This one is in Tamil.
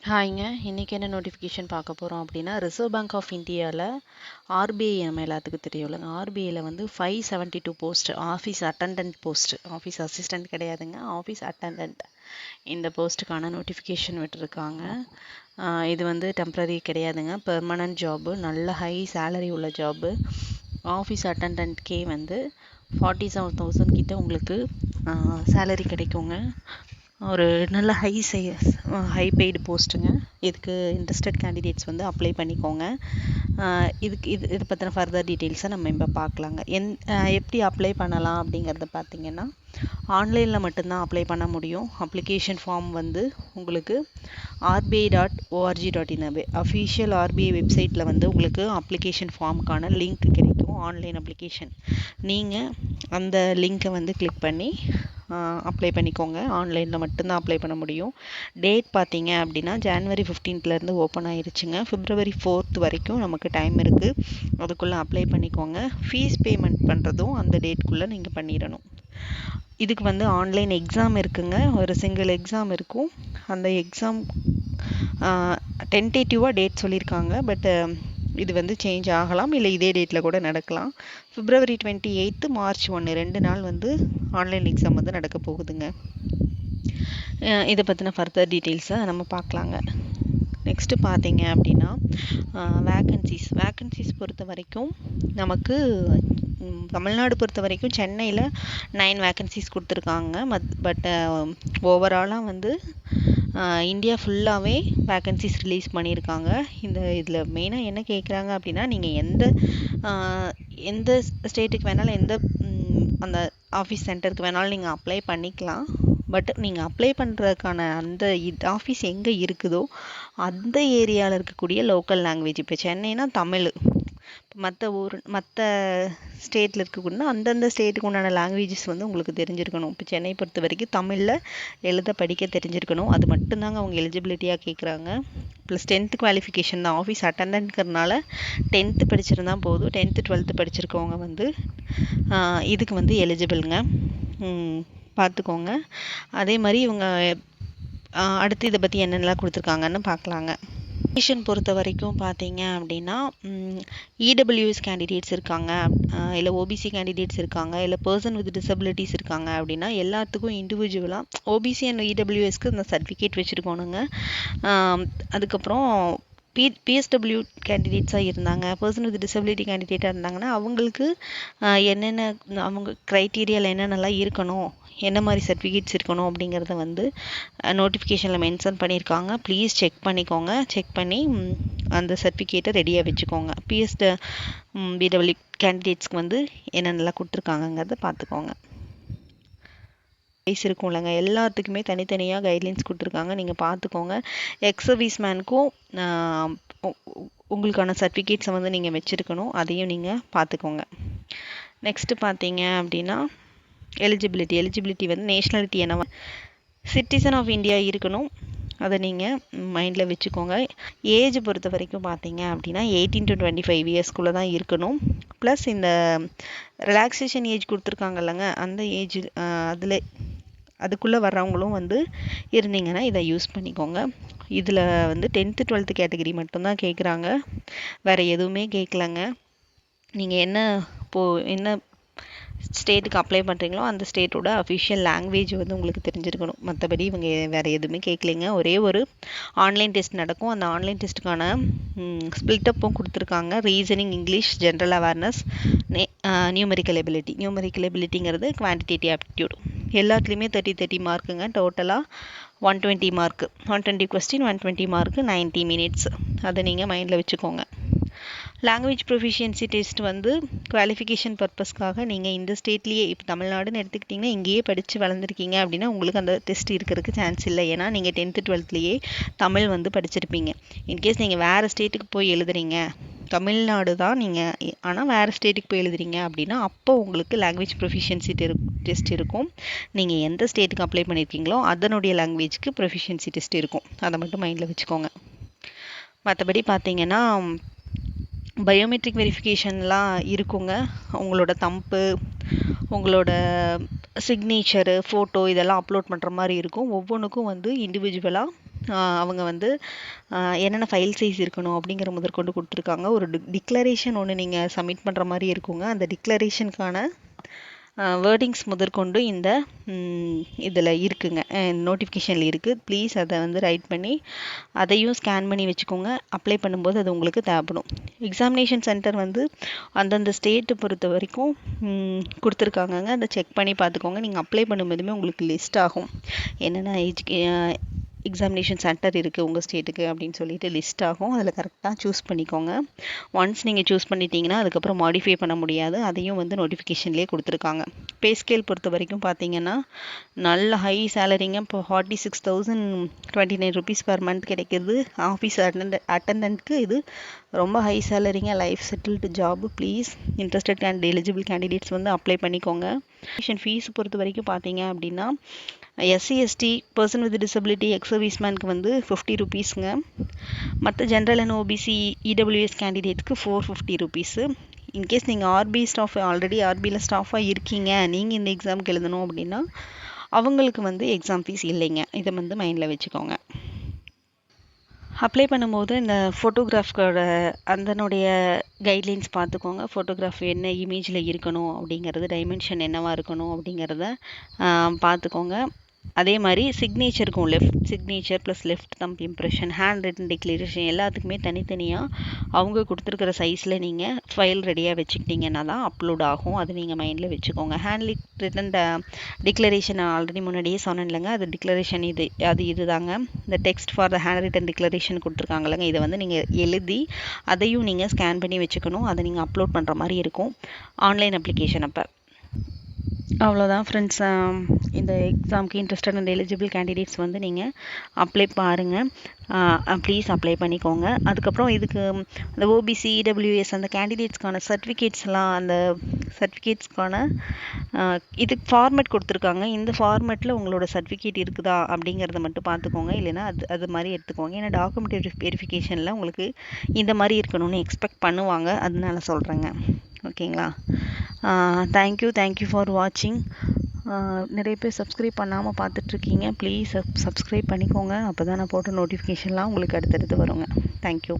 ஹாய்ங்க. இன்னைக்கு என்ன நோட்டிஃபிகேஷன் பார்க்க போகிறோம் அப்படின்னா, ரிசர்வ் பேங்க் ஆஃப் இந்தியாவில் ஆர்பிஐ நம்ம எல்லாத்துக்கும் தெரியும்லங்க. ஆர்பிஐயில் வந்து 572 post office attendance post, office assistant கிடையாதுங்க, ஆஃபீஸ் அட்டண்டன்ட். இந்த போஸ்ட்டுக்கான நோட்டிஃபிகேஷன் விட்டுருக்காங்க. இது வந்து டெம்ப்ரரி கிடையாதுங்க, பெர்மனன்ட் ஜாபு, நல்ல ஹை சேலரி உள்ள ஜாபு. ஆஃபீஸ் அட்டண்டன்ட்கே வந்து 47,000 கிட்ட உங்களுக்கு சேலரி கிடைக்குங்க. ஒரு நல்ல ஹை பெய்டு போஸ்ட்டுங்க. இதுக்கு இன்ட்ரெஸ்டட் கேண்டிடேட்ஸ் வந்து அப்ளை பண்ணிக்கோங்க. இதை பற்றின ஃபர்தர் டீட்டெயில்ஸை நம்ம இப்போ பார்க்கலாங்க. எப்படி அப்ளை பண்ணலாம் அப்படிங்கிறத பார்த்தீங்கன்னா, ஆன்லைனில் மட்டும்தான் அப்ளை பண்ண முடியும். அப்ளிகேஷன் ஃபார்ம் வந்து உங்களுக்கு rbi.org.in அஃபீஷியல் ஆர்பிஐ வெப்சைட்டில் வந்து உங்களுக்கு அப்ளிகேஷன் ஃபார்முக்கான லிங்க் கிடைக்கும். ஆன்லைன் அப்ளிகேஷன் நீங்கள் அந்த லிங்க்கை வந்து கிளிக் பண்ணி அப்ளை பண்ணிக்கோங்க. ஆன்லைனில் மட்டும்தான் அப்ளை பண்ண முடியும். டேட் பார்த்தீங்க அப்படின்னா ஜனவரி 15லேருந்து ஓப்பன் ஆயிருச்சுங்க. பிப்ரவரி 4th வரைக்கும் நமக்கு டைம் இருக்குது. அதுக்குள்ளே அப்ளை பண்ணிக்கோங்க. ஃபீஸ் பேமெண்ட் பண்ணுறதும் அந்த டேட்குள்ளே நீங்கள் பண்ணிடணும். இதுக்கு வந்து ஆன்லைன் எக்ஸாம் இருக்குங்க. ஒரு சிங்கிள் எக்ஸாம் இருக்கும். அந்த எக்ஸாம் டென்டேட்டிவாக டேட் சொல்லியிருக்காங்க. பட் இது வந்து சேஞ்ச் ஆகலாம், இல்லை இதே டேட்டில் கூட நடக்கலாம். பிப்ரவரி 28, மார்ச் 1 2 நாள் வந்து ஆன்லைன் எக்ஸாம் வந்து நடக்க போகுதுங்க. இதை பற்றின ஃபர்தர் டீட்டெயில்ஸை நம்ம பார்க்கலாங்க. நெக்ஸ்ட்டு பார்த்தீங்க அப்படின்னா வேக்கன்சிஸ் பொறுத்த வரைக்கும் நமக்கு தமிழ்நாடு பொறுத்த வரைக்கும் சென்னையில் 9 வேக்கன்சிஸ் கொடுத்துருக்காங்க. பட் ஓவராலாக வந்து இந்தியா ஃபுல்லாகவே வேக்கன்சிஸ் ரிலீஸ் பண்ணியிருக்காங்க. இதில் மெயினாக என்ன கேட்குறாங்க அப்படின்னா, நீங்கள் எந்த ஸ்டேட்டுக்கு வேணாலும் அந்த ஆஃபீஸ் சென்டருக்கு வேணாலும் நீங்கள் அப்ளை பண்ணிக்கலாம். பட் நீங்கள் அப்ளை பண்ணுறதுக்கான அந்த ஆஃபீஸ் எங்கே இருக்குதோ அந்த ஏரியாவில் இருக்கக்கூடிய லோக்கல் லாங்குவேஜ், இப்போ சென்னைனா தமிழ், மற்ற ஸ்டேட்டில் இருக்கக்கூடனா அந்தந்த ஸ்டேட்டுக்கு உண்டான லாங்குவேஜஸ் வந்து உங்களுக்கு தெரிஞ்சிருக்கணும். இப்போ சென்னை பொறுத்த வரைக்கும் தமிழில் எழுத படிக்க தெரிஞ்சிருக்கணும். அது மட்டும்தாங்க அவங்க எலிஜிபிலிட்டியாக கேட்குறாங்க. ப்ளஸ் 10th குவாலிஃபிகேஷன் தான். ஆஃபீஸ் அட்டண்டன்ட்ங்கிறதுனால 10th படிச்சிருந்தா போதும். 10th 12th படிச்சிருக்கவங்க வந்து இதுக்கு வந்து எலிஜிபிளுங்க, பார்த்துக்கோங்க. அதே மாதிரி இவங்க அடுத்து இதை பற்றி என்னென்னலாம் கொடுத்துருக்காங்கன்னு பார்க்கலாங்க. அப்ளிகேஷன் பொறுத்த வரைக்கும் பார்த்தீங்க அப்படின்னா, இடபிள்யூஎஸ் கேண்டிடேட்ஸ் இருக்காங்க, இல்லை ஓபிசி கேண்டிடேட்ஸ் இருக்காங்க, இல்லை பர்சன் வித் டிசபிலிட்டிஸ் இருக்காங்க அப்படின்னா எல்லாத்துக்கும் இண்டிவிஜுவலாக ஓபிசி அண்ட் இடபிள்யூஎஸ்க்கு இந்த சர்டிஃபிகேட் வச்சுருக்கோணுங்க. அதுக்கப்புறம் பிஎஸ்டபிள்யூ கேண்டிடேட்ஸாக இருந்தாங்க, பர்சன் வித் டிசபிலிட்டி கேண்டிடேட்டாக இருந்தாங்கன்னா அவங்களுக்கு என்னென்ன அவங்க க்ரைட்டீரியாவில் என்னென்னலாம் இருக்கணும், என்ன மாதிரி சர்டிஃபிகேட்ஸ் இருக்கணும் அப்படிங்கிறத வந்து நோட்டிஃபிகேஷனில் மென்ஷன் பண்ணியிருக்காங்க. ப்ளீஸ் செக் பண்ணிக்கோங்க. செக் பண்ணி அந்த சர்டிஃபிகேட்டை ரெடியாக வச்சுக்கோங்க. பிடபிள்யூ கேண்டிடேட்ஸ்க்கு வந்து என்னென்னலாம் கொடுத்துருக்காங்கங்கிறத பார்த்துக்கோங்க. கைஸ் இருக்கும் இல்லைங்க, எல்லாத்துக்குமே தனித்தனியாக கைட்லைன்ஸ் கொடுத்துருக்காங்க, நீங்கள் பார்த்துக்கோங்க. எக்ஸ் சர்வீஸ் மேனுக்கும் உங்களுக்கான சர்டிஃபிகேட்ஸை வந்து நீங்கள் வச்சுருக்கணும், அதையும் நீங்கள் பார்த்துக்கோங்க. நெக்ஸ்ட்டு பார்த்தீங்க அப்படின்னா எலிஜிபிலிட்டி வந்து நேஷ்னாலிட்டி என்ன, சிட்டிசன் ஆஃப் இந்தியா இருக்கணும், அதை நீங்கள் மைண்டில் வச்சுக்கோங்க. ஏஜ் பொறுத்த வரைக்கும் பார்த்தீங்க அப்படின்னா 18 to 25 இயர்ஸ்க்குள்ளே தான் இருக்கணும். ப்ளஸ் இந்த ரிலாக்ஸேஷன் ஏஜ் கொடுத்துருக்காங்க இல்லைங்க, அந்த ஏஜ் அதுக்குள்ளே வர்றவங்களும் வந்து இருந்தீங்கன்னா இதை யூஸ் பண்ணிக்கோங்க. இதில் வந்து 10th 12th கேட்டகரி மட்டும்தான் கேட்குறாங்க, வேறு எதுவுமே கேட்கலங்க. நீங்கள் என்ன ஸ்டேட்டுக்கு அப்ளை பண்ணுறீங்களோ அந்த ஸ்டேட்டோட அஃபிஷியல் லாங்குவேஜ் வந்து உங்களுக்கு தெரிஞ்சிருக்கணும். மற்றபடி இவங்க வேறு எதுவுமே கேட்கலைங்க. ஒரே ஒரு ஆன்லைன் டெஸ்ட் நடக்கும். அந்த ஆன்லைன் டெஸ்ட்டுக்கான ஸ்பிளிட்டப்பும் கொடுத்துருக்காங்க. Reasoning, English, general awareness, numerical எபிலிட்டிங்கிறது குவான்டிடேட்டிவ் ஆப்டிடியூட். எல்லாத்துலேயுமே 30 மார்க்குங்க. டோட்டலாக 120 மார்க்கு, 120 கொஸ்டின், 120 மார்க்கு, 90 minutes. அதை நீங்கள் மைண்டில் வச்சுக்கோங்க. லாங்குவேஜ் ப்ரொஃபிஷியன்சி டெஸ்ட் வந்து குவாலிஃபிகேஷன் பர்பஸ்க்காக நீங்கள் இந்த ஸ்டேட்லேயே, இப்போ தமிழ்நாடுன்னு எடுத்துக்கிட்டிங்கன்னா இங்கேயே படித்து வளர்ந்துருக்கீங்க அப்படின்னா உங்களுக்கு அந்த டெஸ்ட் இருக்கிறதுக்கு சான்ஸ் இல்லை. ஏன்னா நீங்கள் 10th 12thலேயே தமிழ் வந்து படிச்சிருப்பீங்க. இன்கேஸ் நீங்கள் வேறு ஸ்டேட்டுக்கு போய் எழுதுறீங்க, தமிழ்நாடு தான் நீங்கள் ஆனால் வேறு ஸ்டேட்டுக்கு போய் எழுதுறீங்க அப்படின்னா அப்போ உங்களுக்கு லாங்குவேஜ் ப்ரொஃபிஷியன்சி டெஸ்ட் இருக்கும். நீங்கள் எந்த ஸ்டேட்டுக்கு அப்ளை பண்ணியிருக்கீங்களோ அதனுடைய லாங்குவேஜ்க்கு ப்ரொஃபிஷியன்சி டெஸ்ட் இருக்கும். அதை மட்டும் மைண்டில் வச்சுக்கோங்க. மற்றபடி பார்த்தீங்கன்னா பயோமெட்ரிக் வெரிஃபிகேஷன்லாம் இருக்குங்க. உங்களோட தம்பு, உங்களோட சிக்னேச்சரு, ஃபோட்டோ இதெல்லாம் அப்லோட் பண்ணுற மாதிரி இருக்கும். ஒவ்வொன்றுக்கும் வந்து இண்டிவிஜுவலாக அவங்க வந்து என்னென்ன ஃபைல் சைஸ் இருக்கணும் அப்படிங்கிற முதற்கொண்டு கொடுத்துருக்காங்க. ஒரு டிக்ளரேஷன் ஒன்று நீங்கள் சப்மிட் பண்ணுற மாதிரி இருக்குங்க. அந்த டிக்ளரேஷனுக்கான வேர்டிங்ஸ் முதற்கொண்டு இந்த இதில் இருக்குங்க, நோட்டிஃபிகேஷனில் இருக்குது. ப்ளீஸ் அதை வந்து ரைட் பண்ணி அதையும் ஸ்கேன் பண்ணி வச்சுக்கோங்க. அப்ளை பண்ணும்போது அது உங்களுக்கு தேவைப்படும். எக்ஸாமினேஷன் சென்டர் வந்து அந்தந்த ஸ்டேட்டை பொறுத்த வரைக்கும் கொடுத்துருக்காங்கங்க. அதை செக் பண்ணி பார்த்துக்கோங்க. நீங்கள் அப்ளை பண்ணும்போதுமே உங்களுக்கு லிஸ்ட் ஆகும் என்னென்ன எக்ஸாமினேஷன் சென்டர் இருக்குது உங்கள் ஸ்டேட்டுக்கு அப்படின்னு சொல்லிட்டு லிஸ்ட் ஆகும். அதில் கரெக்டாக சூஸ் பண்ணிக்கோங்க. ஒன்ஸ் நீங்கள் சூஸ் பண்ணிட்டீங்கன்னா அதுக்கப்புறம் மாடிஃபை பண்ண முடியாது. அதையும் வந்து நோட்டிஃபிகேஷன்லேயே கொடுத்துருக்காங்க. பே ஸ்கேல் பொறுத்த வரைக்கும் பார்த்தீங்கன்னா நல்ல ஹை சேலரிங்க. இப்போ 46,029 rupees per month கிடைக்கிது. ஆஃபீஸ் அட்டண்டன்ட்க்கு இது ரொம்ப ஹை சேலரிங்க. Life settled job. Please interested and eligible candidates வந்து அப்ளை பண்ணிக்கோங்க. ஃபீஸ் பொறுத்த வரைக்கும் பார்த்தீங்க அப்படின்னா SC ST person with disability எக்ஸர்வீஸ்மேனுக்கு வந்து 50 rupeesங்க. மற்ற ஜென்ரல் அண்ட் ஓபிசி இடபிள்யூஎஸ் கேண்டிடேட்க்கு 450 rupees. இன்கேஸ் நீங்கள் ஆர்பி ஸ்டாஃப் ஆல்ரெடி ஆர்பியில் ஸ்டாஃபாக இருக்கீங்க, நீங்கள் இந்த எக்ஸாமுக்கு எழுதணும் அப்படின்னா அவங்களுக்கு வந்து எக்ஸாம் ஃபீஸ் இல்லைங்க. இதை வந்து மைண்டில் வச்சுக்கோங்க. அப்ளை பண்ணும்போது இந்த ஃபோட்டோகிராஃப்கோட அதனுடைய கைட்லைன்ஸ் பார்த்துக்கோங்க. ஃபோட்டோகிராஃப் என்ன இமேஜில் இருக்கணும் அப்படிங்கிறது, டைமென்ஷன் என்னவாக இருக்கணும் அப்படிங்கிறத பார்த்துக்கோங்க. அதே மாதிரி சிக்னேச்சருக்கும் left signature plus left thumb impression, handwritten declaration எல்லாத்துக்குமே தனித்தனியாக அவங்க கொடுத்துருக்கிற சைஸில் நீங்கள் ஃபைல் ரெடியாக வச்சுக்கிட்டிங்கன்னா தான் அப்லோட் ஆகும். அது நீங்கள் மைண்டில் வச்சுக்கோங்க. ஹேண்ட் ரிட்டன் டிக்ளரேஷன் ஆல்ரெடி முன்னாடியே சொன்னேன் இல்லைங்க, அது டிக்ளரேஷன் இது தாங்க. இந்த text for the handwritten declaration கொடுத்துருக்காங்கல்லங்க, இதை வந்து நீங்கள் எழுதி அதையும் நீங்கள் ஸ்கேன் பண்ணி வச்சுக்கணும். அதை நீங்கள் அப்லோட் பண்ணுற மாதிரி இருக்கும் ஆன்லைன் அப்ளிகேஷன் அப்போ. அவ்வளோதான் ஃப்ரெண்ட்ஸ். இந்த எக்ஸாமுக்கு இன்ட்ரெஸ்டட் அண்ட் எலிஜிபிள் கேண்டிடேட்ஸ் வந்து நீங்கள் அப்ளை பாருங்கள். ப்ளீஸ் அப்ளை பண்ணிக்கோங்க. அதுக்கப்புறம் இதுக்கு அந்த ஓபிசி இடபிள்யூஎஸ் அந்த கேண்டிடேட்ஸ்க்கான சர்டிஃபிகேட்ஸ்லாம், அந்த சர்டிஃபிகேட்ஸ்க்கான இதுக்கு ஃபார்மேட் கொடுத்துருக்காங்க. இந்த ஃபார்மேட்டில் உங்களோட சர்டிஃபிகேட் இருக்குதா அப்படிங்கிறத மட்டும் பார்த்துக்கோங்க. இல்லைன்னா அது மாதிரி எடுத்துக்கோங்க. ஏன்னா டாக்குமெண்ட் வெரிஃபிகேஷனில் உங்களுக்கு இந்த மாதிரி இருக்கணும்னு எக்ஸ்பெக்ட் பண்ணுவாங்க. அதனால சொல்கிறேங்க. ஓகேங்களா? தேங்க்யூ ஃபார் வாட்சிங். நிறைய பேர் சப்ஸ்கிரைப் பண்ணாமல் பார்த்துட்ருக்கீங்க. ப்ளீஸ் சப்ஸ்கிரைப் பண்ணிக்கோங்க. அப்போ தான் நான் போட்ட நோட்டிஃபிகேஷன்லாம் உங்களுக்கு அடுத்தடுத்து வருங்க. தேங்க்யூ.